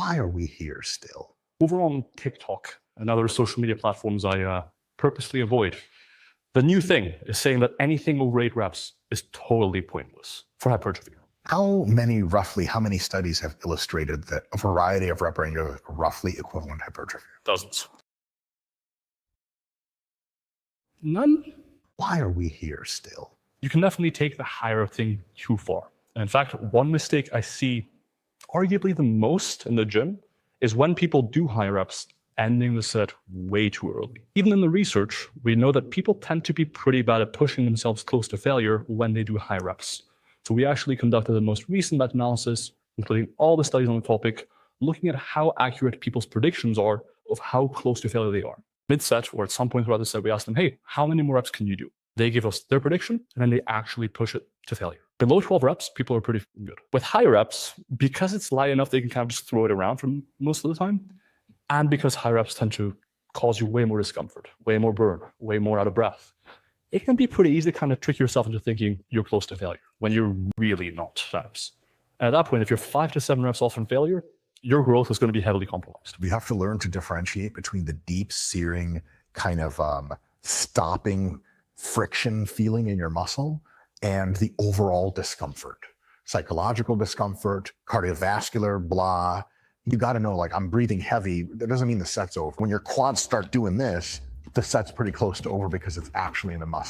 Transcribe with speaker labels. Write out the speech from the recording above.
Speaker 1: Why are we here still?
Speaker 2: Over on TikTok and other social media platforms I purposely avoid, the new thing is saying that anything over 8 reps is totally pointless for hypertrophy.
Speaker 1: How many studies have illustrated that a variety of rep ranges are roughly equivalent hypertrophy?
Speaker 2: Dozens. None?
Speaker 1: Why are we here still?
Speaker 2: You can definitely take the higher thing too far. In fact, one mistake I see arguably the most in the gym is when people do high reps, ending the set way too early. Even in the research, we know that people tend to be pretty bad at pushing themselves close to failure when they do high reps. So we actually conducted the most recent meta-analysis, including all the studies on the topic, looking at how accurate people's predictions are of how close to failure they are. Mid-set, or at some point throughout the set, we asked them, hey, how many more reps can you do? They give us their prediction, and then they actually push it to failure. Below 12 reps, people are pretty good. With high reps, because it's light enough, they can kind of just throw it around for most of the time. And because high reps tend to cause you way more discomfort, way more burn, way more out of breath, it can be pretty easy to kind of trick yourself into thinking you're close to failure when you're really not reps. And at that point, if you're 5 to 7 reps off from failure, your growth is going to be heavily compromised.
Speaker 1: We have to learn to differentiate between the deep, searing, kind of stopping friction feeling in your muscle and the overall discomfort, psychological discomfort, cardiovascular, blah. You got to know, like, I'm breathing heavy. That doesn't mean the set's over. When your quads start doing this, the set's pretty close to over because it's actually in the muscle.